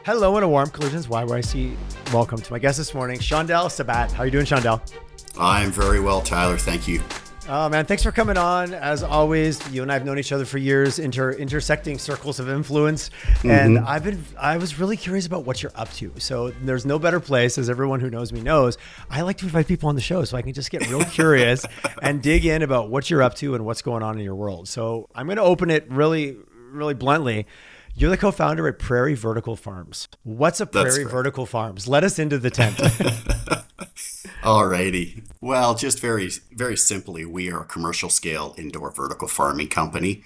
Hello and a warm Collisions YYC welcome to my guest this morning, Shondell Sabad. How are you doing, Shondell? I'm very well, Tyler. Thank you. Oh man, thanks for coming on. As always, you and I have known each other for years, intersecting circles of influence. And I was really curious about what you're up to. So there's no better place, as everyone who knows me knows, I like to invite people on the show so I can just get real curious and dig in about what you're up to and what's going on in your world. So I'm going to open it really bluntly. You're the co-founder at Prairie Vertical Farms. What's a Prairie Vertical Farms? Let us into the tent. Alrighty. Well, just very, very simply, we are a commercial scale indoor vertical farming company.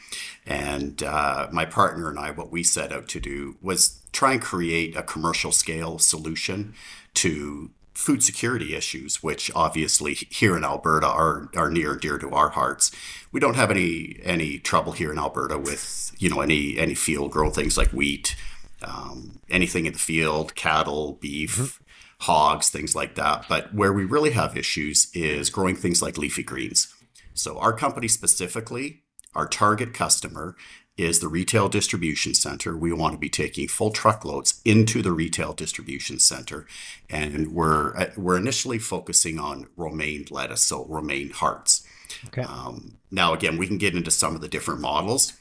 And my partner and I, what we set out to do was try and create a commercial scale solution to food security issues, which obviously here in Alberta are near and dear to our hearts. We don't have any trouble here in Alberta with, any field grown things like wheat, anything in the field, cattle, beef, hogs, things like that. But where we really have issues is growing things like leafy greens. So our company specifically, our target customer is the retail distribution center. We want to be taking full truckloads into the retail distribution center. And we're initially focusing on romaine lettuce, so romaine hearts. Okay. Now, again, we can get into some of the different models.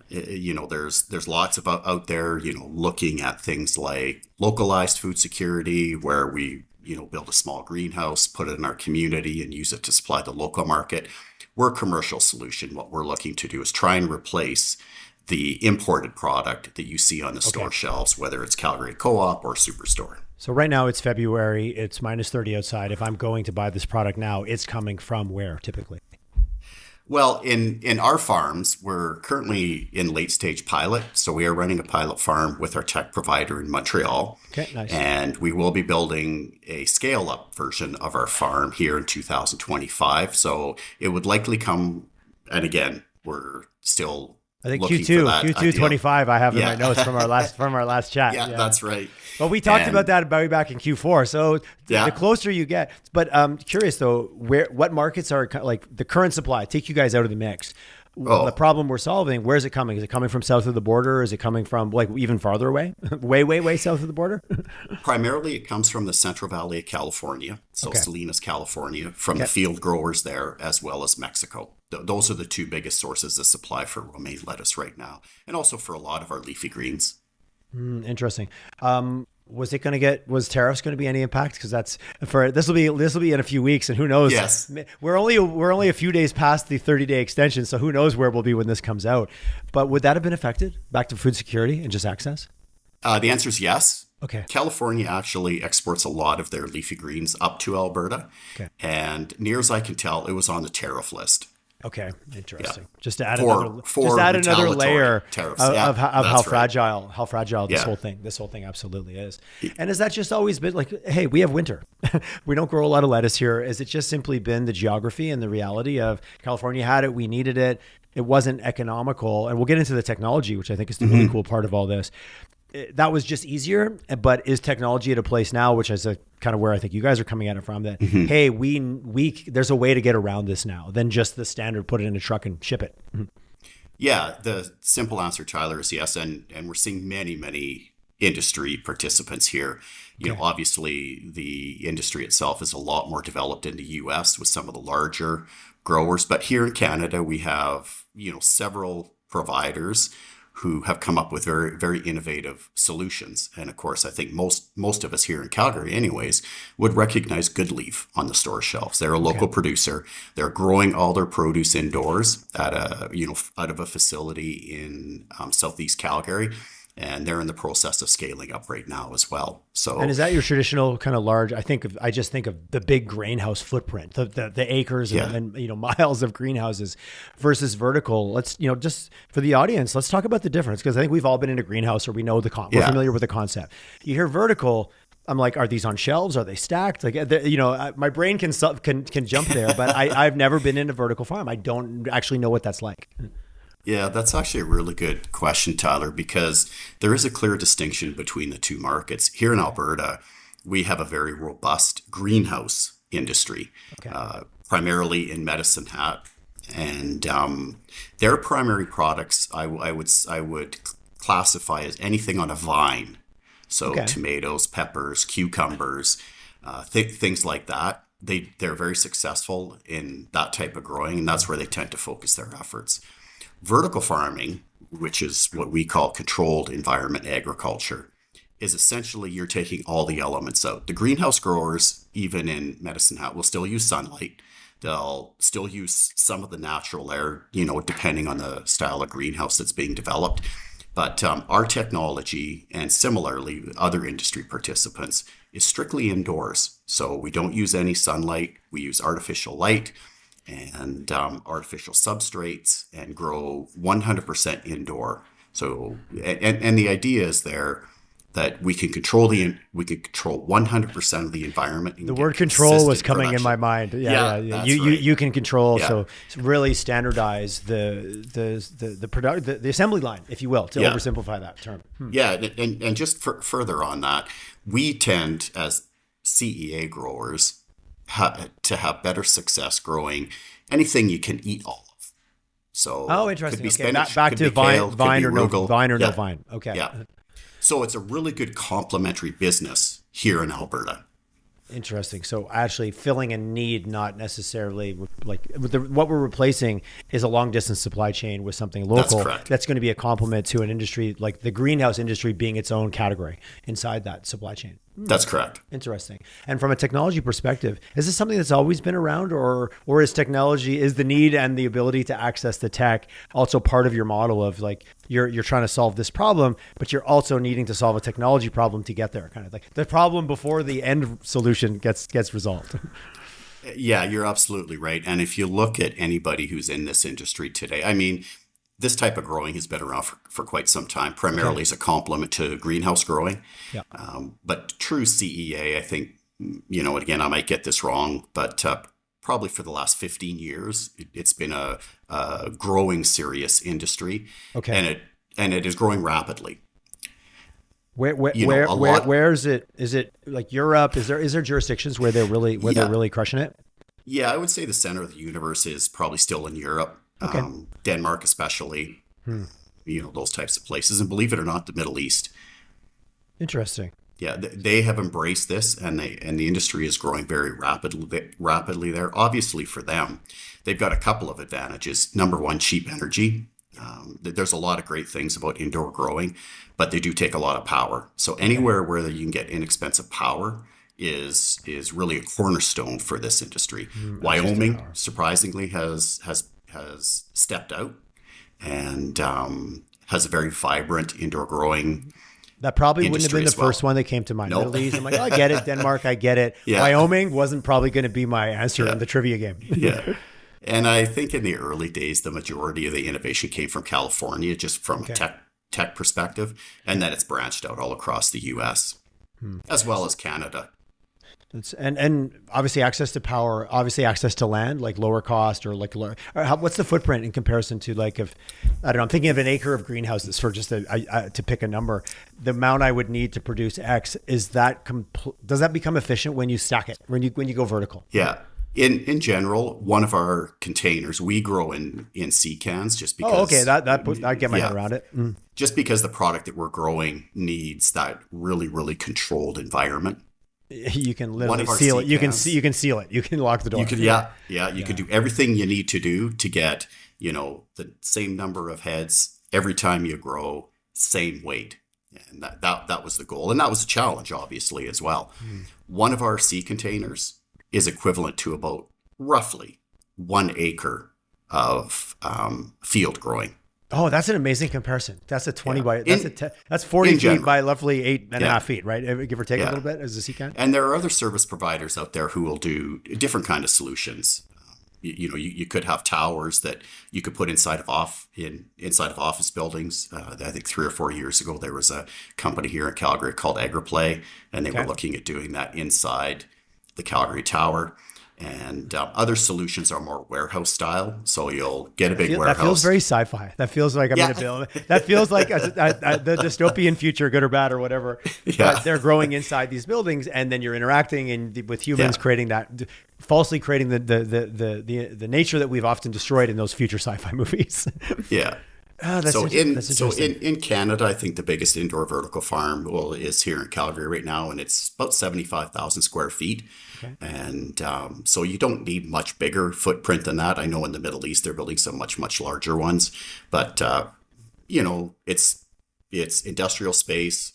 There's lots of out there, looking at things like localized food security, where we, build a small greenhouse, put it in our community and use it to supply the local market. We're a commercial solution. What we're looking to do is try and replace the imported product that you see on the store shelves, whether it's Calgary Co-op or Superstore. So right now it's February, it's minus 30 outside. If I'm going to buy this product now, it's coming from where typically? Well, in our farms, we're currently in late stage pilot. So we are running a pilot farm with our tech provider in Montreal. Okay, nice. And we will be building a scale up version of our farm here in 2025. So it would likely come, and again, we're still I think looking Q2, for that Q2 ideal. 25. I have in my notes from our last chat. Yeah, that's right. Well, we talked about that way back in Q4. So the closer you get, but curious though, what markets are like the current supply? Take you guys out of the mix. The problem we're solving, where is it coming? Is it coming from south of the border? Is it coming from like even farther away? way south of the border? Primarily, it comes from the Central Valley of California. So Salinas, California, from the field growers there, as well as Mexico. Those are the two biggest sources of supply for romaine lettuce right now. And also for a lot of our leafy greens. Interesting. Was tariffs going to be any impact? Because this will be in a few weeks, and who knows? Yes. We're only a few days past the 30-day extension, so who knows where we'll be when this comes out. But would that have been affected back to food security and just access? The answer is yes. Okay. California actually exports a lot of their leafy greens up to Alberta. Okay. And near as I can tell, it was on the tariff list. Okay, interesting. Yeah. Just to add another layer of how fragile this whole thing absolutely is. And has that just always been like, hey, we have winter, we don't grow a lot of lettuce here? Is it just simply been the geography and the reality of California had it, we needed it, it wasn't economical, and we'll get into the technology, which I think is the really cool part of all this. That was just easier, but is technology at a place now, which is a kind of where I think you guys are coming at it from, that, hey, we there's a way to get around this now than just the standard, put it in a truck and ship it. Yeah, the simple answer, Tyler, is yes. And we're seeing many industry participants here. You know, obviously the industry itself is a lot more developed in the US with some of the larger growers, but here in Canada, we have, several providers who have come up with very, very innovative solutions. And of course, I think most of us here in Calgary anyways would recognize Goodleaf on the store shelves. They're a local producer. They're growing all their produce indoors at out of a facility in Southeast Calgary. And they're in the process of scaling up right now as well. So, and is that your traditional kind of large? I just think of the big greenhouse footprint, the acres and miles of greenhouses versus vertical. Let's just for the audience, let's talk about the difference, because I think we've all been in a greenhouse, or we know we're familiar with the concept. You hear vertical, I'm like, are these on shelves? Are they stacked? Like, my brain can jump there, but I've never been in a vertical farm. I don't actually know what that's like. Yeah, that's actually a really good question, Tyler, because there is a clear distinction between the two markets. Here in Alberta, we have a very robust greenhouse industry, primarily in Medicine Hat. And their primary products, I would classify as anything on a vine So tomatoes, peppers, cucumbers, things like that. They're very successful in that type of growing, and that's where they tend to focus their efforts. Vertical farming, which is what we call controlled environment agriculture, is essentially you're taking all the elements out. The greenhouse growers, even in Medicine Hat, will still use sunlight. They'll still use some of the natural air, depending on the style of greenhouse that's being developed. But our technology, and similarly other industry participants, is strictly indoors. So we don't use any sunlight. We use artificial light and artificial substrates and grow 100% indoor. So, and the idea is there that we can control 100% of the environment. The word control was coming in my mind. Yeah. You can control. Yeah. So really standardize the assembly line, if you will, to oversimplify that term. Yeah, and just further on that, we tend as CEA growers to have better success growing anything you can eat all of. So interesting. Could be spinach, back could to be kale, vine or no no vine. Okay. Yeah. So it's a really good complementary business here in Alberta. Interesting. So actually filling a need, not necessarily like what we're replacing is a long distance supply chain with something local. That's correct. That's going to be a complement to an industry like the greenhouse industry being its own category inside that supply chain. That's correct. Interesting. And from a technology perspective, is this something that's always been around, or is the need and the ability to access the tech also part of your model of like you're trying to solve this problem, but you're also needing to solve a technology problem to get there, kind of like the problem before the end solution gets resolved? Yeah, you're absolutely right. And if you look at anybody who's in this industry today, I mean, this type of growing has been around for quite some time, primarily as a complement to greenhouse growing. Yeah. But true CEA, I think, again, I might get this wrong, but probably for the last 15 years, it's been a growing serious industry. Okay. And it is growing rapidly. Where is it? Is it like Europe? Is there jurisdictions where they're really crushing it? Yeah, I would say the center of the universe is probably still in Europe. Okay. Denmark especially, those types of places. And believe it or not, the Middle East. Interesting. Yeah, they have embraced this, and the industry is growing very rapidly there. Obviously for them, they've got a couple of advantages. Number one, cheap energy. There's a lot of great things about indoor growing, but they do take a lot of power. So anywhere where you can get inexpensive power is really a cornerstone for this industry. Wyoming, surprisingly, has stepped out and has a very vibrant indoor growing. That probably wouldn't have been the first one that came to mind. Nope. Middle East, I'm like, I get it. Denmark, I get it. Yeah. Wyoming wasn't probably going to be my answer in the trivia game. Yeah. And I think in the early days, the majority of the innovation came from California, just from a tech perspective. And then it's branched out all across the US, as well as Canada. And obviously access to power, obviously access to land, like lower cost or what's the footprint in comparison to I don't know, I'm thinking of an acre of greenhouses for just to pick a number. The amount I would need to produce X, does that become efficient when you stack it, when you go vertical? Yeah. In general, one of our containers, we grow in sea cans just because. Oh, okay. I get my head around it. Just because the product that we're growing needs that really, really controlled environment. You can literally seal it. You can seal it. You can lock the door. You can do everything you need to do to get, the same number of heads every time you grow, same weight. And that was the goal. And that was a challenge, obviously, as well. One of our sea containers is equivalent to about roughly 1 acre of field growing. Oh, that's an amazing comparison. That's a 20 by that's 40 feet by roughly 8.5 feet, right? Give or take a little bit as a sea can. And there are other service providers out there who will do different kind of solutions. You could have towers that you could put inside of office buildings. I think 3 or 4 years ago there was a company here in Calgary called AgriPlay, and they were looking at doing that inside the Calgary Tower. And other solutions are more warehouse style. So you'll get a big warehouse. That feels very sci-fi. That feels like I'm going to build. That feels like the dystopian future, good or bad or whatever. Yeah. But they're growing inside these buildings, and then you're interacting with humans, creating that, falsely creating the nature that we've often destroyed in those future sci-fi movies. Yeah. Oh, that's interesting. In Canada, I think the biggest indoor vertical farm is here in Calgary right now, and it's about 75,000 square feet. Okay. And so you don't need much bigger footprint than that. I know in the Middle East they're building some much larger ones, but it's industrial space,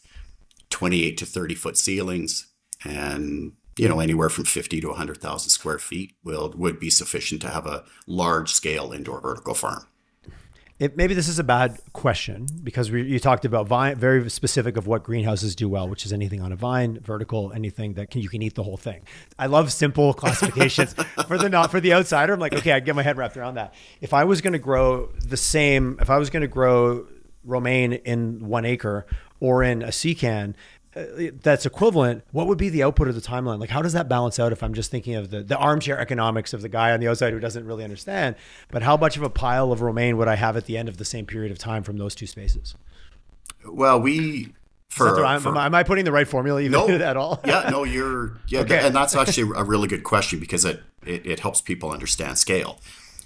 28 to 30 foot ceilings, and anywhere from 50 to 100,000 square feet would be sufficient to have a large scale indoor vertical farm. Maybe this is a bad question because you talked about vine, very specific of what greenhouses do well, which is anything on a vine, vertical, anything that you can eat the whole thing. I love simple classifications for the outsider. I'm like, okay, I get my head wrapped around that. If I was going to grow romaine in 1 acre or in a secant, that's equivalent, what would be the output of the timeline? Like, how does that balance out if I'm just thinking of the armchair economics of the guy on the outside who doesn't really understand, but how much of a pile of romaine would I have at the end of the same period of time from those two spaces? Well, am I putting the right formula even at all? Okay. And that's actually a really good question because it helps people understand scale.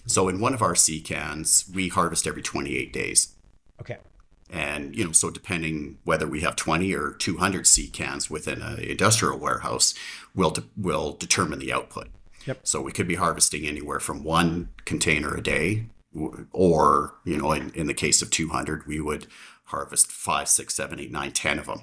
So in one of our secans, we harvest every 28 days. Okay. And, so depending whether we have 20 or 200 secans within an industrial warehouse will determine the output. Yep. So we could be harvesting anywhere from 1 container a day, or, in the case of 200, we would harvest 5, 6, 7, 8, 9, 10 of them.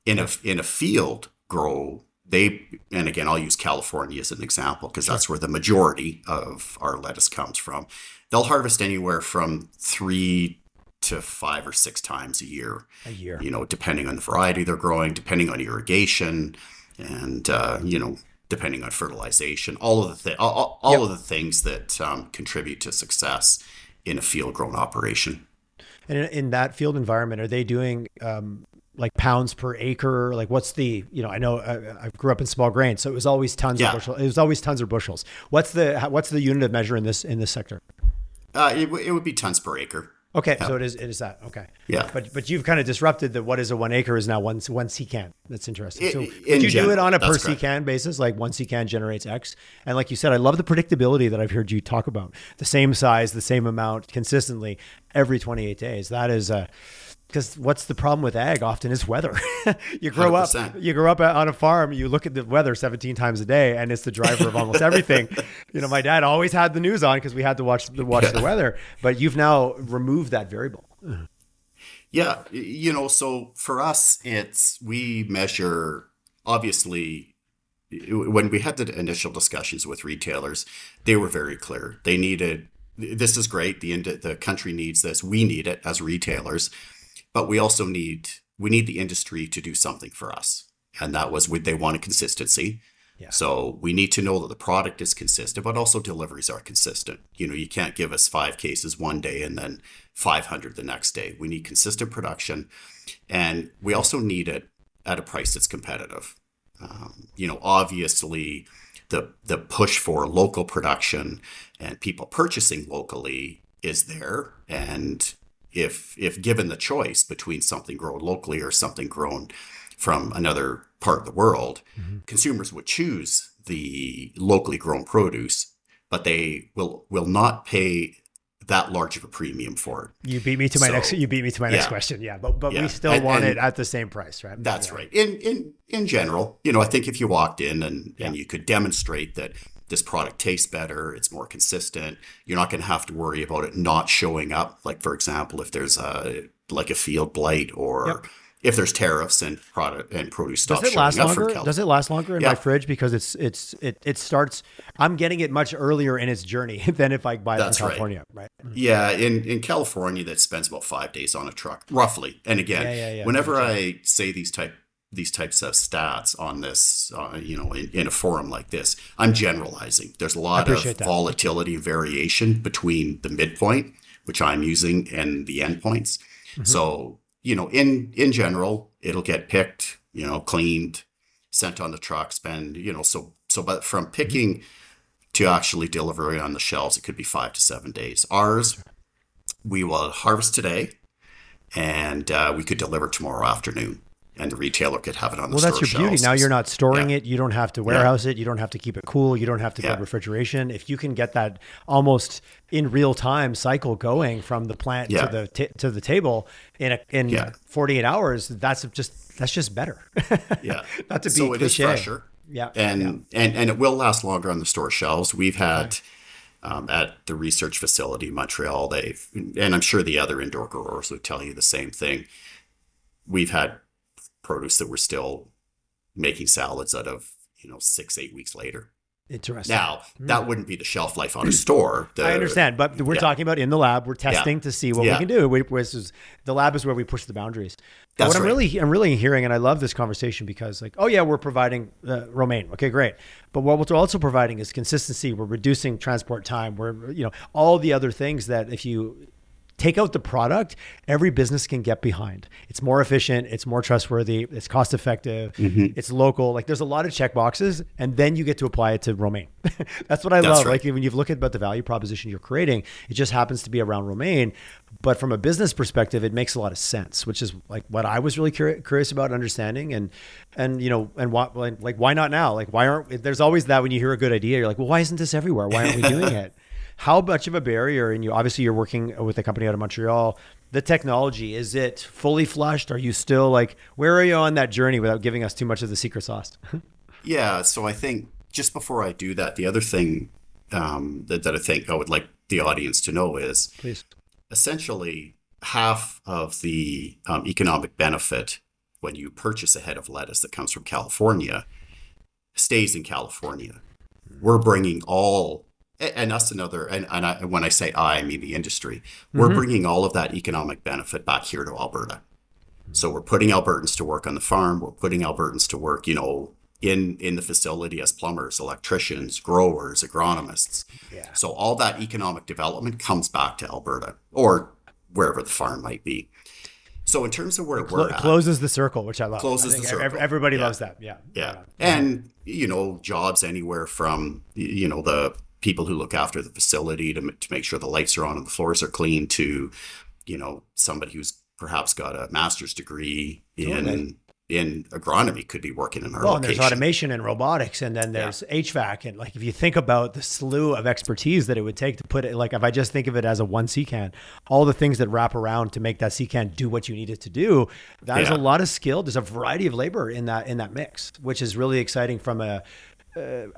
In a field grow, and again, I'll use California as an example because that's where the majority of our lettuce comes from. They'll harvest anywhere from 3 to 5 or 6 times a year, depending on the variety they're growing, depending on irrigation, and depending on fertilization, all of the things that contribute to success in a field grown operation. And in that field environment, are they doing like pounds per acre? Like what's the, I know I grew up in small grain, so it was always tons of bushels. It was always tons of bushels. What's the unit of measure in this sector? It would be tons per acre. Okay, so it is that. Okay. Yeah. But you've kind of disrupted what is a 1 acre is now one secant. That's interesting. So would you do it on a per secant basis? Like 1 secant generates X? And like you said, I love the predictability that I've heard you talk about. The same size, the same amount consistently every 28 days. That is because what's the problem with ag often is weather. You grow 100%. up on a farm, you look at the weather 17 times a day, and it's the driver of almost everything. My dad always had the news on because we had to watch the weather, but you've now removed that variable. Yeah. So for us, we measure, obviously, when we had the initial discussions with retailers, they were very clear. They needed, this is great. The country needs this. We need it as retailers. But we also need the industry to do something for us. And that was they wanted consistency. Yeah. So we need to know that the product is consistent, but also deliveries are consistent. You can't give us 5 cases one day and then 500 the next day. We need consistent production. And we also need it at a price that's competitive. Obviously the push for local production and people purchasing locally is there. And if given the choice between something grown locally or something grown from another part of the world, consumers would choose the locally grown produce, but they will not pay that large of a premium for it. You beat me to my next question. Yeah, but we still want it at the same price, right? That's right. In general, I think if you walked in and you could demonstrate that this product tastes better, it's more consistent, you're not going to have to worry about it not showing up. Like, for example, if there's a field blight or if there's tariffs and produce stop showing up from California. Does it last longer in my fridge? Because it starts, I'm getting it much earlier in its journey than if I buy it from California, right? Yeah, in California, that spends about 5 days on a truck, roughly. And again, whenever I say these types of stats on this, in a forum like this, I'm generalizing. There's a lot of volatility and variation between the midpoint, which I'm using, and the endpoints. Mm-hmm. So, in general, it'll get picked, cleaned, sent on the truck, but from picking to actually delivery on the shelves, it could be 5 to 7 days. Ours, we will harvest today, and we could deliver tomorrow afternoon. and the retailer could have it on the store shelves. Well, that's your beauty. Now you're not storing it. You don't have to warehouse it. You don't have to keep it cool. You don't have to build refrigeration. If you can get that almost in real time cycle going from the plant to the table in 48 hours, that's just better. Yeah. Not to be so cliche. It is fresher. Yeah. And it will last longer on the store shelves. We've had at the research facility in Montreal, and I'm sure the other indoor growers would tell you the same thing. We've had produce that we're still making salads out of, 6-8 weeks later. Interesting. Now, that wouldn't be the shelf life on a store. I understand, but we're talking about in the lab. We're testing to see what we can do. The lab is where we push the boundaries. That's I'm right. I'm really hearing, and I love this conversation because we're providing romaine. Okay, great. But what we're also providing is consistency. We're reducing transport time. We're, all the other things that if you take out the product, every business can get behind. It's more efficient. It's more trustworthy. It's cost effective. Mm-hmm. It's local. Like there's a lot of check boxes, and then you get to apply it to romaine. That's what I love. Right. Like when you've looked about the value proposition you're creating, it just happens to be around romaine. But from a business perspective, it makes a lot of sense, which is like what I was really curious about understanding. And why not now? Like there's always that when you hear a good idea, you're like, well, why isn't this everywhere? Why aren't we doing it? How much of a barrier, and you're working with a company out of Montreal, the technology, is it fully flushed? Are you still where are you on that journey without giving us too much of the secret sauce? Yeah. So I think just before I do that, the other thing that I think I would like the audience to know is Please. Essentially half of the economic benefit when you purchase a head of lettuce that comes from California stays in California. We're bringing all... And us when I say I mean the industry, we're bringing all of that economic benefit back here to Alberta. So we're putting Albertans to work on the farm. We're putting Albertans to work, in the facility as plumbers, electricians, growers, agronomists. Yeah. So all that economic development comes back to Alberta or wherever the farm might be. So in terms of where we're at, closes the circle, which I love. Closes the circle. Everybody loves that. Yeah. Yeah. And, jobs anywhere from, the people who look after the facility to make sure the lights are on and the floors are clean to, somebody who's perhaps got a master's degree in agronomy could be working in our location. And there's automation and robotics, and then there's HVAC. And if you think about the slew of expertise that it would take to put it, if I just think of it as a one C-can, all the things that wrap around to make that C-can do what you need it to do, there's a lot of skill. There's a variety of labor in that mix, which is really exciting from a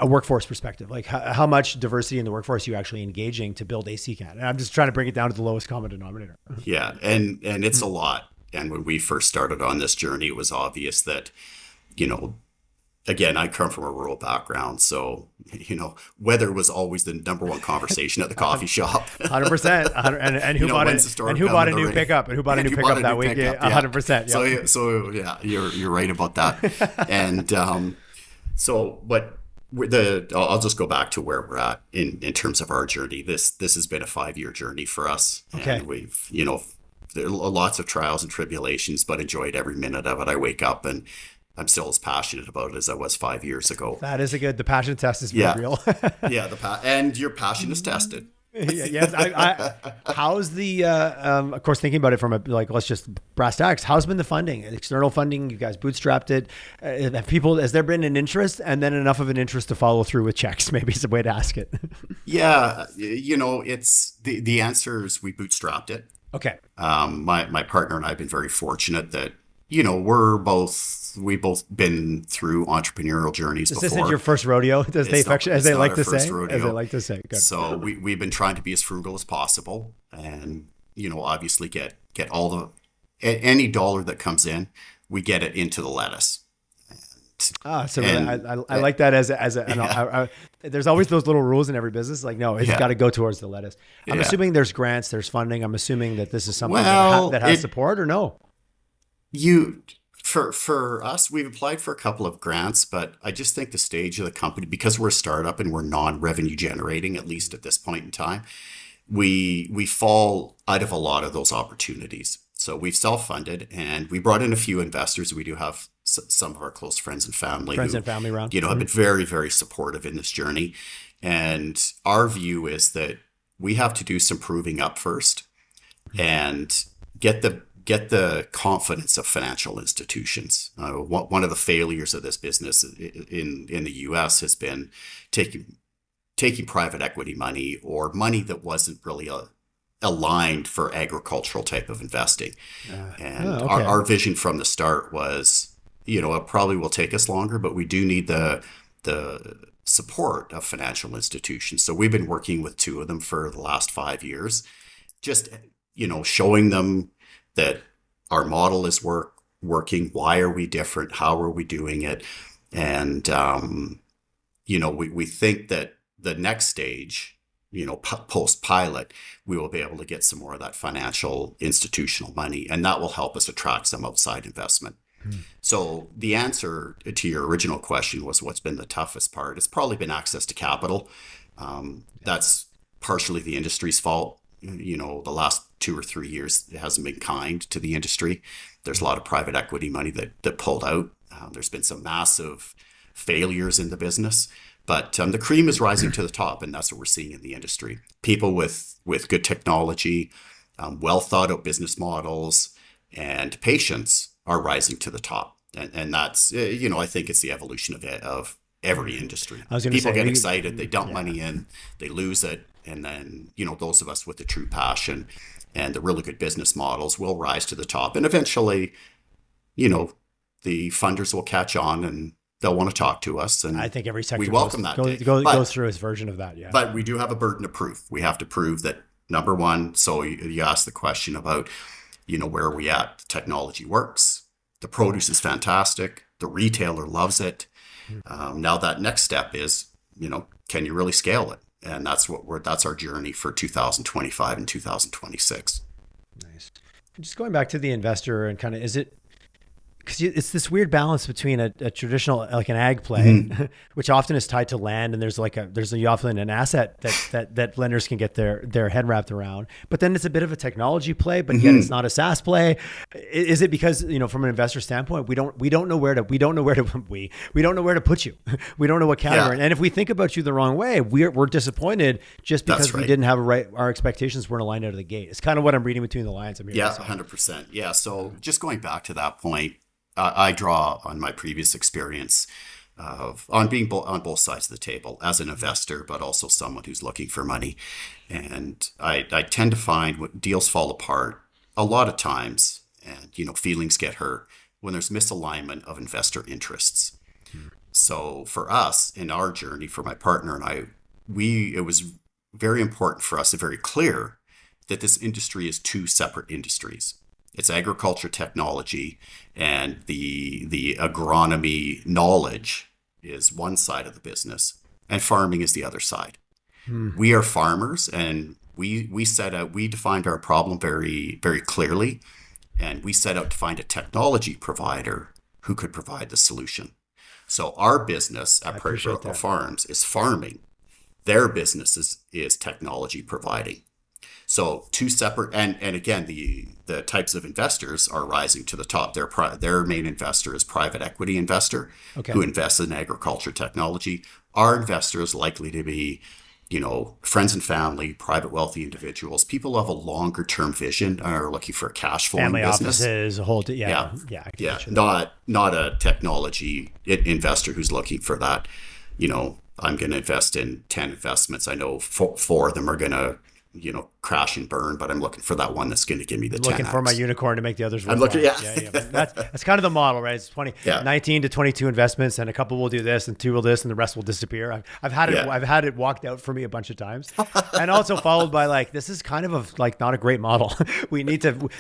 workforce perspective. How much diversity in the workforce are you actually engaging to build a C-can? And I'm just trying to bring it down to the lowest common denominator. Yeah. And it's a lot. And when we first started on this journey, it was obvious that, again, I come from a rural background. So, weather was always the number one conversation at the coffee shop. 100%. And who bought it? And who bought a new pickup? And who bought a new pickup that week? 100%. Yeah. So yeah, you're right about that. And I'll just go back to where we're at in terms of our journey. This has been a 5-year journey for us. Okay. And we've, there are lots of trials and tribulations, but enjoyed every minute of it. I wake up and I'm still as passionate about it as I was 5 years ago. That is the passion test is real. Yeah. And your passion is tested. Yes. How's the, of course, thinking about it from let's just brass tacks, how's been the funding, external funding? You guys bootstrapped it. Has there been an interest and then enough of an interest to follow through with checks? Maybe is a way to ask it. Yeah. It's the answer is we bootstrapped it. Okay. My partner and I have been very fortunate that, we've both been through entrepreneurial journeys before. This isn't your first rodeo, as they like to say. Good. So we've been trying to be as frugal as possible, and obviously get all any dollar that comes in, we get it into the lettuce. I like that there's always those little rules in every business. It's got to go towards the lettuce. I'm assuming there's grants, there's funding. I'm assuming that this is something that has support, or no? For us, we've applied for a couple of grants, but I just think the stage of the company, because we're a startup and we're non-revenue generating, at least at this point in time, we fall out of a lot of those opportunities. So we've self-funded, and we brought in a few investors. We do have some of our close friends and family around, have been very, very supportive in this journey. And our view is that we have to do some proving up first and get the get the confidence of financial institutions. One of the failures of this business in the U.S. has been taking private equity money or money that wasn't really aligned for agricultural type of investing. Okay. Our vision from the start was, it probably will take us longer, but we do need the support of financial institutions. So we've been working with 2 of them for the last 5 years, just, showing them that our model is working. Why are we different? How are we doing it? And, we think that the next stage, post-pilot, we will be able to get some more of that financial institutional money, and that will help us attract some outside investment. So the answer to your original question was, what's been the toughest part? It's probably been access to capital. That's partially the industry's fault. The last 2 or 3 years, it hasn't been kind to the industry. There's a lot of private equity money that pulled out. There's been some massive failures in the business, but the cream is rising to the top, and that's what we're seeing in the industry. People with good technology, well thought out business models, and patience are rising to the top. And that's, I think it's the evolution of every industry. People get excited, they dump money in, they lose it. And then, those of us with the true passion and the really good business models will rise to the top. And eventually, the funders will catch on and they'll want to talk to us. And I think every sector we welcome that goes through its version of that. Yeah. But we do have a burden of proof. We have to prove that, number one, so you asked the question about, where are we at? The technology works. The produce is fantastic. The retailer loves it. Now that next step is, can you really scale it? And that's our journey for 2025 and 2026. Nice. Just going back to the investor and kind of, is it, because it's this weird balance between a traditional, like an ag play, which often is tied to land, and there's often an asset that lenders can get their head wrapped around. But then it's a bit of a technology play, but yet it's not a SaaS play. Is it because, from an investor standpoint, we don't know where to put you. We don't know what category. Yeah. And if we think about you the wrong way, we're disappointed just because we didn't have our expectations weren't aligned out of the gate. It's kind of what I'm reading between the lines. 100%. Yeah. So just going back to that point, I draw on my previous experience on being on both sides of the table as an investor, but also someone who's looking for money. And I tend to find when deals fall apart a lot of times, and feelings get hurt when there's misalignment of investor interests. So for us in our journey, for my partner and I, it was very important for us and very clear that this industry is 2 separate industries. It's agriculture technology, and the agronomy knowledge is one side of the business, and farming is the other side. We are farmers, and we defined our problem very, very clearly, and we set out to find a technology provider who could provide the solution. So our business at Prairie Vertical Farms is farming. Their business is technology providing. So 2 separate, and again, the types of investors are rising to the top. Their main investor is private equity investor who invests in agriculture technology. Our investor is likely to be, friends and family, private wealthy individuals, people who have a longer term vision and are looking for a cash flowing family business. Offices, a whole, not a technology investor who's looking for that. I'm going to invest in 10 investments. I know 4 of them are going to crash and burn, but I'm looking for that one that's going to give me the 10x. Looking for my unicorn to make the others work. I'm looking, That's kind of the model, right? It's 19 to 22 investments, and a couple will do this, and 2 will this, and the rest will disappear. I've had it walked out for me a bunch of times, and also followed by this is kind of not a great model. We need to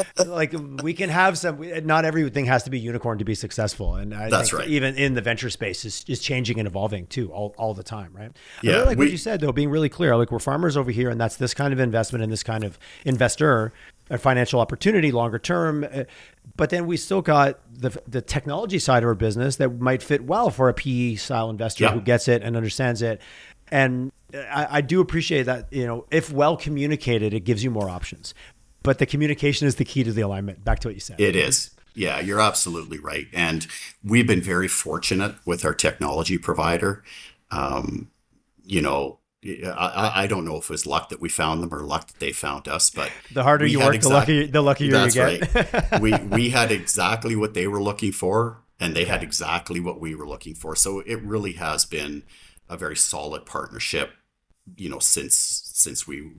we can have some. Not everything has to be unicorn to be successful, and I think even in the venture space is changing and evolving too all the time, right? Yeah, I really like what you said though, being really clear. We're farmers over here, and that's this kind of investment and this kind of investor, a financial opportunity longer term. But then we still got the technology side of our business that might fit well for a PE style investor who gets it and understands it. And I do appreciate that, if well communicated, it gives you more options. But the communication is the key to the alignment. Back to what you said. It is. Yeah, you're absolutely right. And we've been very fortunate with our technology provider. I don't know if it was luck that we found them or luck that they found us, but the harder you work, the luckier you get. Right. We had exactly what they were looking for, and they had exactly what we were looking for. So it really has been a very solid partnership, since we,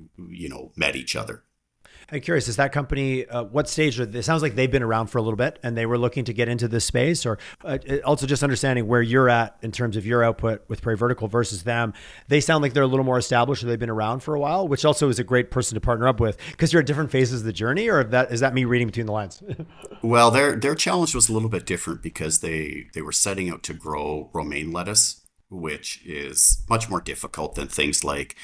met each other. I'm curious, is that company, what stage? It sounds like they've been around for a little bit and they were looking to get into this space, or also just understanding where you're at in terms of your output with Prairie Vertical versus them. They sound like they're a little more established, or they've been around for a while, which also is a great person to partner up with because you're at different phases of the journey, or is that me reading between the lines? Well, their challenge was a little bit different because they were setting out to grow romaine lettuce, which is much more difficult than things like,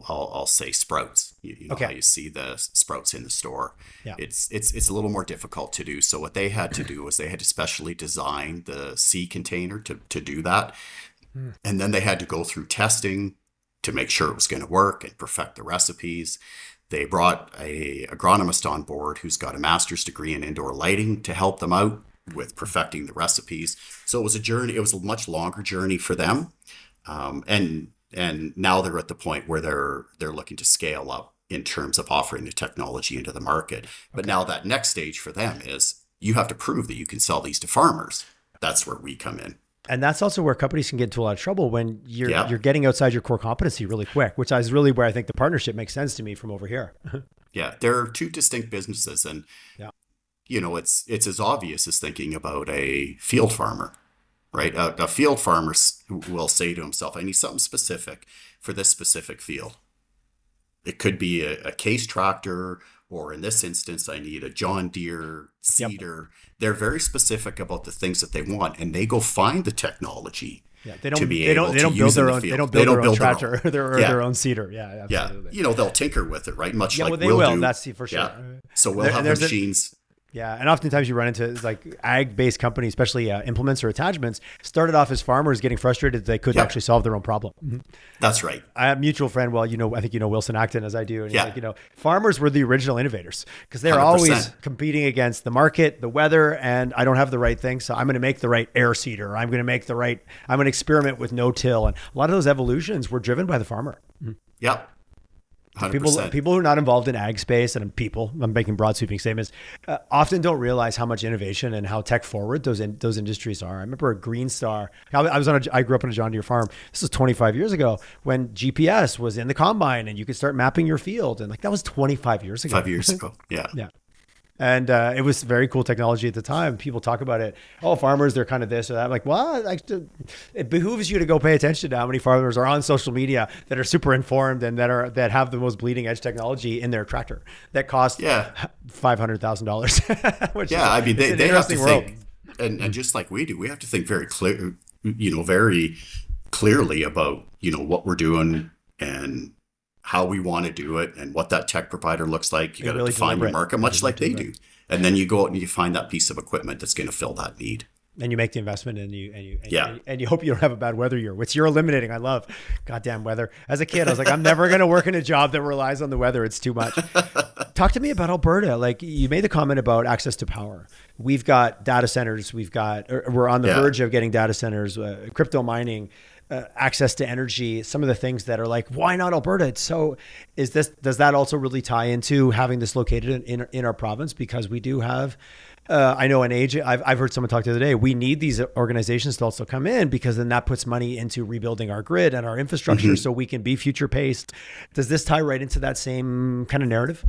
I'll say sprouts. Okay. How you see the sprouts in the store. Yeah. It's a little more difficult to do. So what they had to do was they had to specially design the seed container to do that. And then they had to go through testing to make sure it was going to work and perfect the recipes. They brought a agronomist on board who's got a master's degree in indoor lighting to help them out with perfecting the recipes. So it was a journey. It was a much longer journey for them. And now they're at the point where they're looking to scale up in terms of offering the technology into the market. But now that next stage for them is you have to prove that you can sell these to farmers. That's where we come in. And that's also where companies can get into a lot of trouble when you're getting outside your core competency really quick, which is really where I think the partnership makes sense to me from over here. Yeah, there are two distinct businesses, and it's as obvious as thinking about a field farmer. Right, a field farmer will say to himself, "I need something specific for this specific field." It could be a case tractor, or in this instance, I need a John Deere seeder. Yep. They're very specific about the things that they want, and they go find the technology. Yeah, they don't build their own tractor, their own seeder. Yeah, absolutely. Yeah, they'll tinker with it, right? Much like they will. That's for sure. Yeah. So we'll have the machines. Yeah, and oftentimes you run into like ag-based companies, especially implements or attachments, started off as farmers getting frustrated that they couldn't actually solve their own problem. Mm-hmm. That's right. I have a mutual friend, I think Wilson Acton as I do. And he's like, farmers were the original innovators because they're 100%. Always competing against the market, the weather, and I don't have the right thing. So I'm going to make the right air seeder. I'm going to experiment with no-till. And a lot of those evolutions were driven by the farmer. Mm-hmm. Yep. 100%. People who are not involved in ag space, and I'm making broad sweeping statements, often don't realize how much innovation and how tech forward those industries are. I remember a Green Star. I grew up on a John Deere farm. This was 25 years ago when GPS was in the combine and you could start mapping your field, and that was 25 years ago. 5 years ago, yeah. Yeah. And it was very cool technology at the time. People talk about it. Oh, farmers, they're kind of this or that. I'm like, well, it behooves you to go pay attention to how many farmers are on social media that are super informed and that have the most bleeding edge technology in their tractor that cost $500,000. They have to think, and just like we do, we have to think very very clearly about what we're doing and how we want to do it and what that tech provider looks like. You got to really define your market much like they do. And then you go out and you find that piece of equipment that's going to fill that need. And you make the investment and you hope you don't have a bad weather year, which you're eliminating. I love goddamn weather. As a kid, I was like, I'm never going to work in a job that relies on the weather. It's too much. Talk to me about Alberta. Like you made the comment about access to power. We've got data centers. We're on the verge of getting data centers, crypto mining, access to energy, some of the things that are like, why not Alberta? Does that also really tie into having this located in our province? Because we do have, I know I've heard someone talk the other day, we need these organizations to also come in because then that puts money into rebuilding our grid and our infrastructure so we can be future paced. Does this tie right into that same kind of narrative?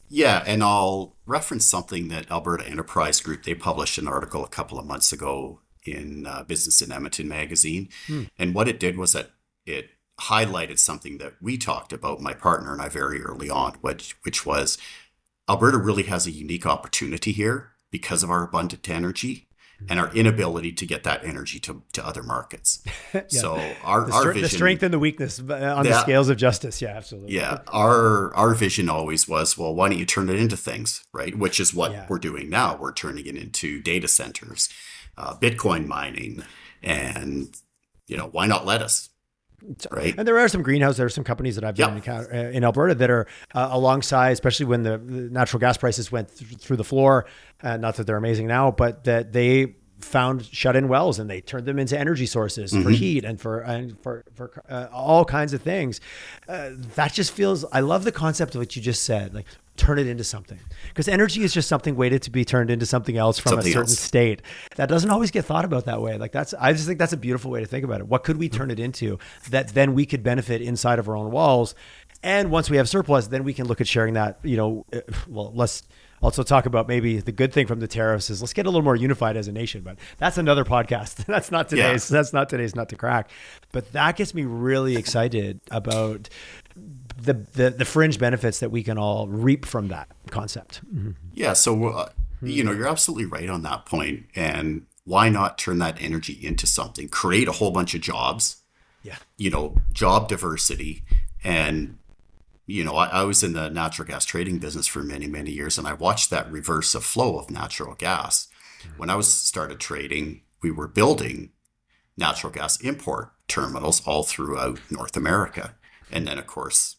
Yeah, and I'll reference something that Alberta Enterprise Group, they published an article a couple of months ago in Business in Edmonton magazine. And what it did was that it highlighted something that we talked about, my partner and I, very early on, which was Alberta really has a unique opportunity here because of our abundant energy and our inability to get that energy to other markets. So our vision, the strength and the weakness on the scales of justice. Yeah, absolutely. Yeah. Our vision always was, well, why don't you turn it into things, right? Which is what we're doing now. We're turning it into data centers, Bitcoin mining, and why not lettuce, right? And there are some companies that I've been in Alberta that are alongside, especially when the natural gas prices went through the floor. Not that they're amazing now, but that they found shut-in wells and they turned them into energy sources for heat and for all kinds of things. That just feels, I love the concept of what you just said, like turn it into something, because energy is just something waited to be turned into something else from a certain state. That doesn't always get thought about that way. Like I just think that's a beautiful way to think about it. What could we turn it into that then we could benefit inside of our own walls? And once we have surplus, then we can look at sharing that, well, let's also talk about maybe the good thing from the tariffs is let's get a little more unified as a nation, but that's another podcast. That's not today's, that's not today's Nut to Crack. But that gets me really excited about the fringe benefits that we can all reap from that concept. Yeah. So, you're absolutely right on that point. And why not turn that energy into something, create a whole bunch of jobs, job diversity. And I was in the natural gas trading business for many, many years, and I watched that reverse of flow of natural gas. When I started trading, we were building natural gas import terminals all throughout North America. And then, of course,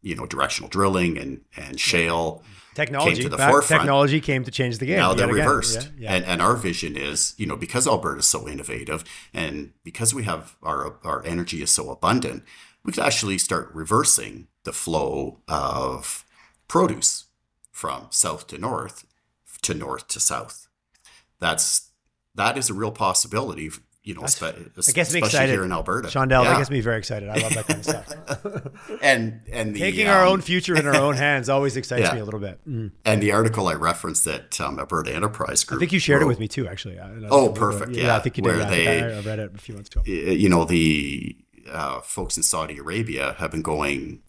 directional drilling and shale technology came to the forefront. Technology came to change the game. Now they're reversed. And our vision is, because Alberta is so innovative and because we have our energy is so abundant, we could actually start reversing the flow of produce from south to north to south. That is a real possibility, it gets me especially excited here in Alberta. Shondell, that gets me very excited. I love that kind of stuff. and taking our own future in our own hands always excites me a little bit. And the article I referenced that Alberta Enterprise Group, I think you shared it with me too, actually. Perfect. Yeah, I think you did. I read it a few months ago. The folks in Saudi Arabia have been going,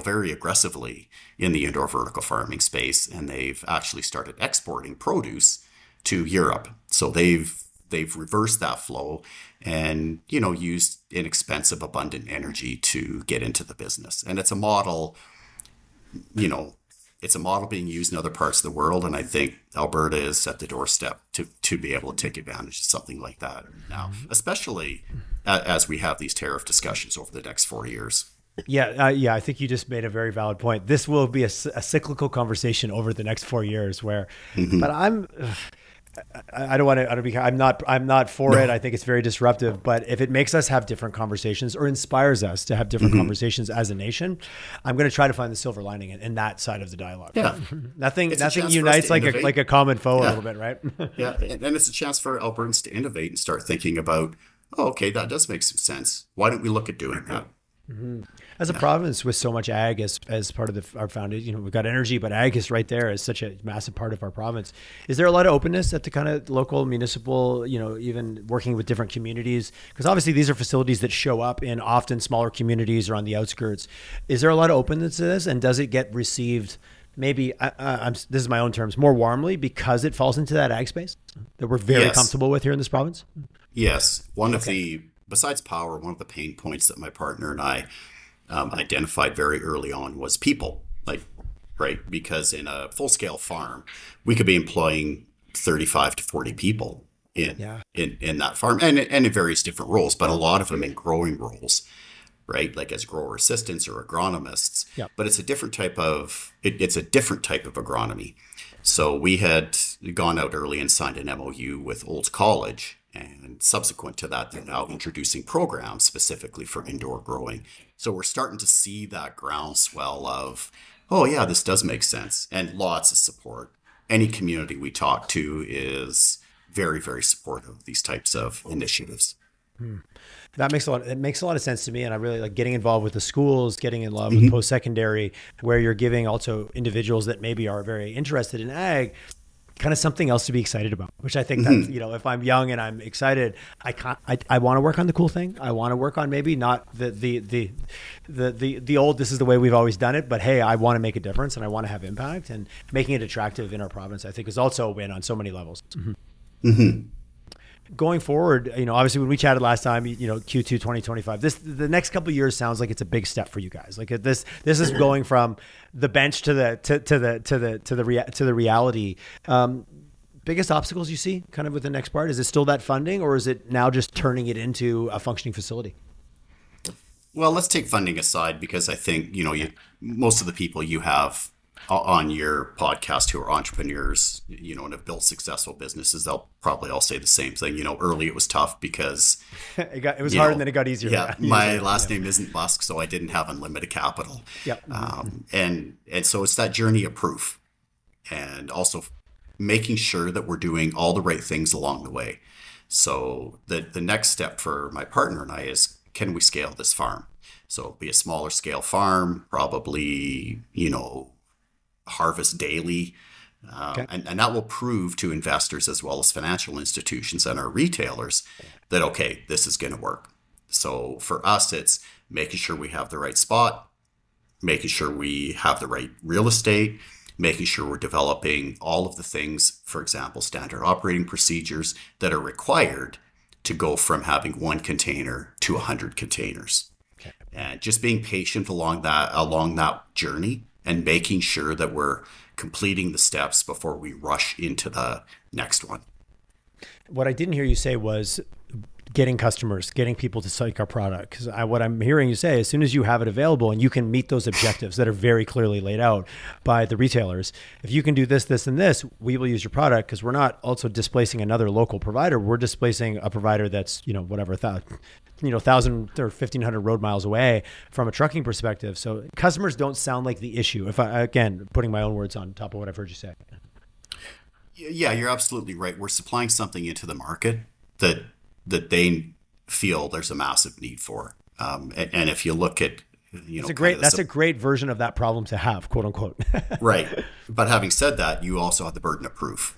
very aggressively in the indoor vertical farming space, and they've actually started exporting produce to Europe. So they've reversed that flow and, used inexpensive, abundant energy to get into the business. And it's a model, being used in other parts of the world. And I think Alberta is at the doorstep to be able to take advantage of something like that now, especially as we have these tariff discussions over the next 4 years. Yeah, I think you just made a very valid point. This will be a cyclical conversation over the next 4 years but I'm not for it. I think it's very disruptive, but if it makes us have different conversations or inspires us to have different conversations as a nation, I'm going to try to find the silver lining in that side of the dialogue. Yeah. Nothing unites like a common foe a little bit, right? Yeah. And it's a chance for Albertans to innovate and start thinking about, okay, that does make some sense. Why don't we look at doing that? As a province with so much ag as part of our foundation, we've got energy, but ag is right there as such a massive part of our province. Is there a lot of openness at the kind of local, municipal, even working with different communities? Because obviously these are facilities that show up in often smaller communities or on the outskirts. Is there a lot of openness to this, and does it get received maybe, this is my own terms, more warmly because it falls into that ag space that we're very comfortable with here in this province? Yes. Besides power, one of the pain points that my partner and I identified very early on was people, right? Because in a full-scale farm, we could be employing 35 to 40 people in that farm and in various different roles, but a lot of them in growing roles, right? Like as grower assistants or agronomists. Yep. But it's a different type of agronomy. So we had gone out early and signed an MOU with Olds College. And subsequent to that, they're now introducing programs specifically for indoor growing. So we're starting to see that groundswell of, oh yeah, this does make sense, and lots of support. Any community we talk to is very, very supportive of these types of initiatives. It makes a lot of sense to me, and I really like getting involved with the schools, getting involved with post-secondary, where you're giving also individuals that maybe are very interested in ag kind of something else to be excited about, which I think that, if I'm young and I'm excited, I want to work on the cool thing. I want to work on maybe not the old, this is the way we've always done it, but hey, I want to make a difference and I want to have impact, and making it attractive in our province, I think is also a win on so many levels. Going forward, obviously when we chatted last time, Q2 2025, the next couple of years sounds like it's a big step for you guys. Like this is going from the bench to the reality. Biggest obstacles you see kind of with the next part? Is it still that funding, or is it now just turning it into a functioning facility? Well, let's take funding aside, because I think, most of the people you have on your podcast who are entrepreneurs, and have built successful businesses, they'll probably all say the same thing. Early it was tough because it was hard, and then it got easier. Yeah, my last name isn't Musk, so I didn't have unlimited capital. Yeah, and so it's that journey of proof, and also making sure that we're doing all the right things along the way. So the next step for my partner and I is, can we scale this farm? So it'll be a smaller scale farm, probably, harvest daily. Okay. And that will prove to investors as well as financial institutions and our retailers that, okay, this is going to work. So for us, it's making sure we have the right spot, making sure we have the right real estate, making sure we're developing all of the things, for example, standard operating procedures that are required to go from having 1 container to 100 containers. Okay. And just being patient along that journey, and making sure that we're completing the steps before we rush into the next one. What I didn't hear you say was getting customers, getting people to like our product. Because what I'm hearing you say, as soon as you have it available and you can meet those objectives that are very clearly laid out by the retailers, if you can do this, this, and this, we will use your product, because we're not also displacing another local provider. We're displacing a provider that's, 1,000 or 1,500 road miles away from a trucking perspective. So customers don't sound like the issue. If I, again, putting my own words on top of what I've heard you say. Yeah, you're absolutely right. We're supplying something into the market that they feel there's a massive need for. And if you look at, that's a great version of that problem to have, quote unquote. Right. But having said that, you also have the burden of proof.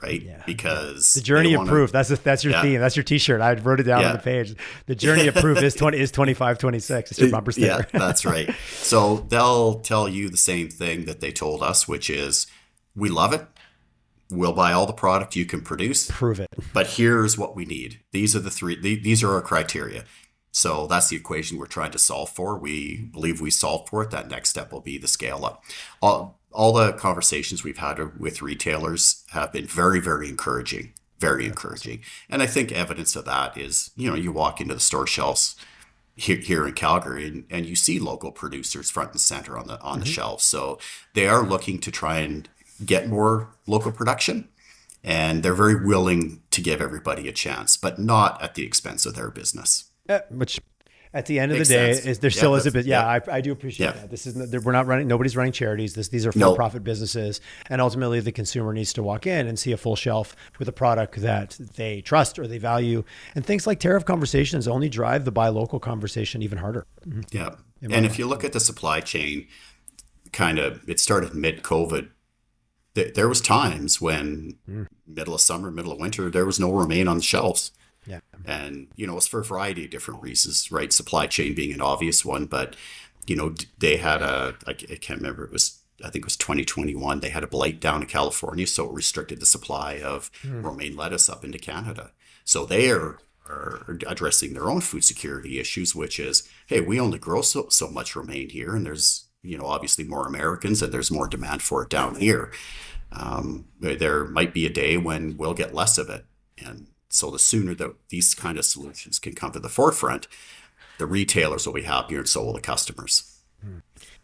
Right. Yeah. Because the journey of proof, that's your theme. That's your t-shirt. I wrote it down on the page. The journey of proof is 25, 26. It's your bumper sticker. Yeah, that's right. So they'll tell you the same thing that they told us, which is, we love it. We'll buy all the product you can produce. Prove it. But here's what we need. These are these are our criteria. So that's the equation we're trying to solve for. We believe we solved for it. That next step will be the scale up. All the conversations we've had with retailers have been very, very encouraging, very encouraging. And I think evidence of that is, you walk into the store shelves here in Calgary and you see local producers front and center on the shelves. So they are looking to try and get more local production, and they're very willing to give everybody a chance, but not at the expense of their business. Which at the end of the day, there still is a bit. Yeah, I do appreciate that. We're not running. Nobody's running charities. These are for-profit businesses, and ultimately the consumer needs to walk in and see a full shelf with a product that they trust or they value. And things like tariff conversations only drive the buy local conversation even harder. Yeah, and if you look at the supply chain, it started mid-COVID. There was times when middle of summer, middle of winter, there was no romaine on the shelves. Yeah. And, it's for a variety of different reasons, right? Supply chain being an obvious one, but, they had I can't remember, I think it was 2021, they had a blight down in California, so it restricted the supply of romaine lettuce up into Canada. So they are addressing their own food security issues, which is, hey, we only grow so much romaine here, and there's, obviously more Americans, and there's more demand for it down here. There might be a day when we'll get less of it. And so the sooner that these kind of solutions can come to the forefront, the retailers will be happier, and so will the customers.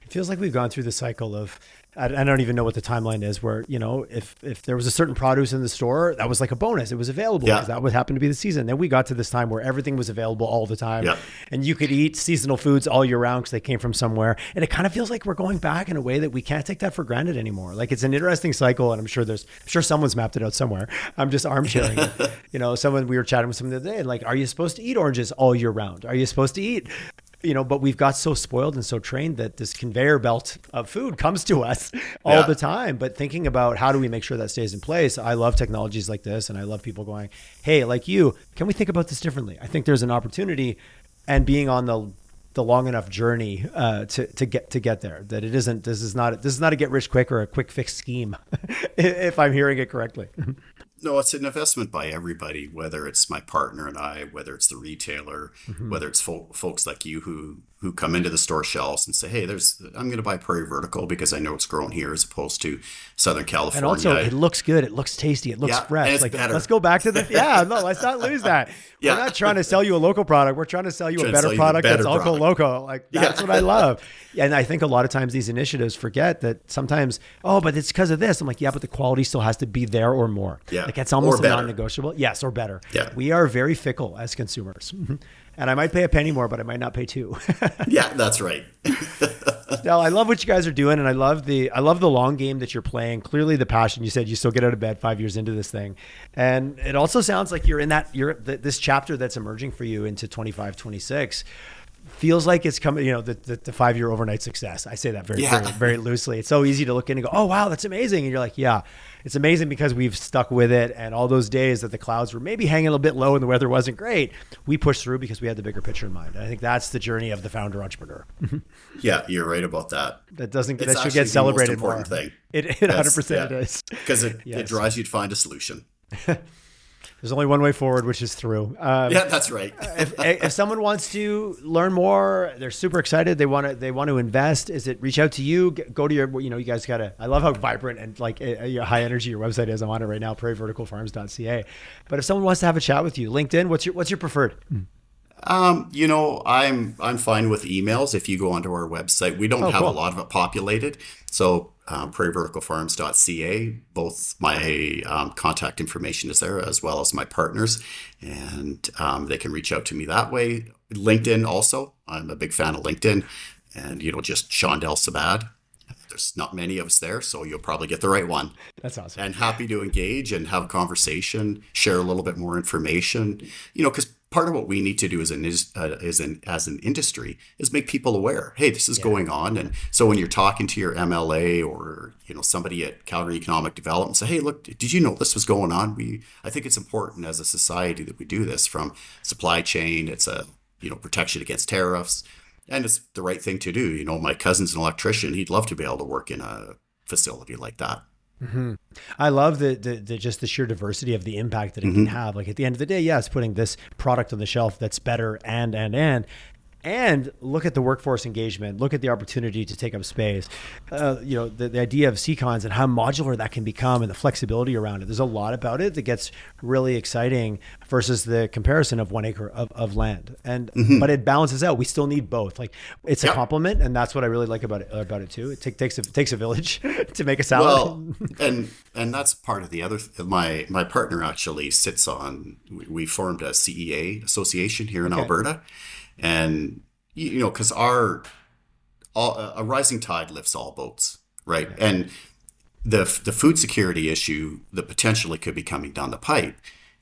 It feels like we've gone through the cycle of, I don't even know what the timeline is, where, if there was a certain produce in the store, that was like a bonus. It was available because that would happen to be the season. Then we got to this time where everything was available all the time, and you could eat seasonal foods all year round because they came from somewhere. And it kind of feels like we're going back in a way that we can't take that for granted anymore. Like, it's an interesting cycle, and I'm sure someone's mapped it out somewhere. I'm just armchairing it. We were chatting with someone the other day, and like, are you supposed to eat oranges all year round? Are you supposed to eat but we've got so spoiled and so trained that this conveyor belt of food comes to us all the time. But thinking about how do we make sure that stays in place, I love technologies like this, and I love people going, hey, like you, can we think about this differently? I think there's an opportunity, and being on the long enough journey to get there, that this is not a get rich quick or a quick fix scheme, if I'm hearing it correctly. No, it's an investment by everybody, whether it's my partner and I, whether it's the retailer, whether it's folks like you who come into the store shelves and say, hey, I'm going to buy Prairie Vertical because I know it's grown here as opposed to Southern California. And also, it looks good. It looks tasty. It looks fresh. And it's better. Let's go back to let's not lose that. We're not trying to sell you a local product. We're trying to sell you a better product that's Alco Loco. Like, that's what I love. And I think a lot of times these initiatives forget that sometimes, but it's because of this. I'm like, but the quality still has to be there or more. Yeah. Like, it's almost a non-negotiable. Yes, or better. Yeah. We are very fickle as consumers. And I might pay a penny more, but I might not pay two. Yeah, that's right. Shondell, I love what you guys are doing, and I love the long game that you're playing. Clearly, the passion. You said you still get out of bed 5 years into this thing, and it also sounds like you're this chapter that's emerging for you into 25, 26. Feels like it's coming, the 5-year overnight success. I say that very, very loosely. It's so easy to look in and go, oh, wow, that's amazing. And you're like, yeah, it's amazing because we've stuck with it. And all those days that the clouds were maybe hanging a little bit low and the weather wasn't great, we pushed through because we had the bigger picture in mind. And I think that's the journey of the founder entrepreneur. Yeah, you're right about that. That should get celebrated more. Thing. It 100% it is. Because it drives you to find a solution. There's only one way forward, which is through. That's right. if someone wants to learn more, they're super excited. They want to invest. Is it reach out to you? Go to your, you guys gotta. I love how vibrant and like high energy your website is. I'm on it right now, prairieverticalfarms.ca. But if someone wants to have a chat with you, LinkedIn. What's your preferred? I'm fine with emails. If you go onto our website, we don't have a lot of it populated. So prairieverticalfarms.ca, both my contact information is there as well as my partners, and they can reach out to me that way. LinkedIn also, I'm a big fan of LinkedIn, and just Shondell Sabad. There's not many of us there, so you'll probably get the right one. That's awesome. And happy to engage and have a conversation, share a little bit more information, because part of what we need to do as an industry is make people aware. Hey, this is going on. And so when you're talking to your MLA or somebody at Calgary Economic Development, say, hey, look, did you know this was going on? I think it's important as a society that we do this, from supply chain. It's a protection against tariffs, and it's the right thing to do. My cousin's an electrician. He'd love to be able to work in a facility like that. Mm-hmm. I love the just the sheer diversity of the impact that it can have. Like, at the end of the day, it's putting this product on the shelf that's better and look at the workforce engagement, look at the opportunity to take up space, the idea of CCons and how modular that can become and the flexibility around it. There's a lot about it that gets really exciting versus the comparison of 1 acre of land. And but it balances out. We still need both. Like, it's a complement, and that's what I really like about it too. It takes a village to make a salad. Well, and that's part of the other. My partner actually sits on. We formed a CEA association here in Alberta. And, because a rising tide lifts all boats, right? And the food security issue that potentially could be coming down the pipe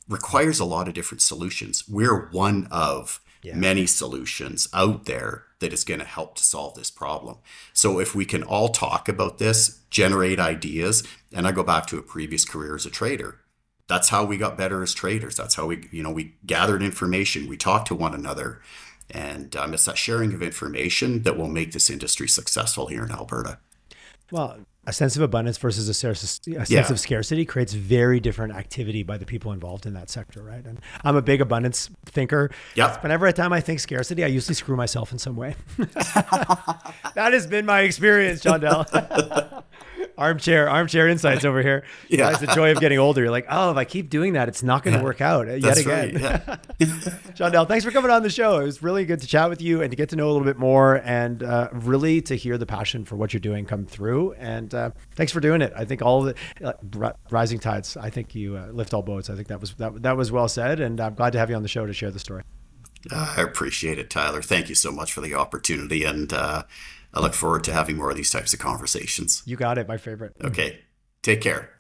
requires a lot of different solutions. We're one of many solutions out there that is going to help to solve this problem. So if we can all talk about this, generate ideas, and I go back to a previous career as a trader. That's how we got better as traders. That's how we gathered information. We talked to one another. And it's that sharing of information that will make this industry successful here in Alberta. Well, a sense of abundance versus a sense of scarcity creates very different activity by the people involved in that sector, right? And I'm a big abundance thinker. Yep. Whenever time I think scarcity, I usually screw myself in some way. That has been my experience, Shondell. Armchair insights over here. Yeah. It's the joy of getting older. You're like, if I keep doing that, it's not going to work out yet again. Right, yeah. Shondell, thanks for coming on the show. It was really good to chat with you and to get to know a little bit more, and really to hear the passion for what you're doing come through. And thanks for doing it. I think all of the rising tides, I think you lift all boats. I think that was well said, and I'm glad to have you on the show to share the story. I appreciate it, Tyler. Thank you so much for the opportunity, and I look forward to having more of these types of conversations. You got it. My favorite. Okay. Take care.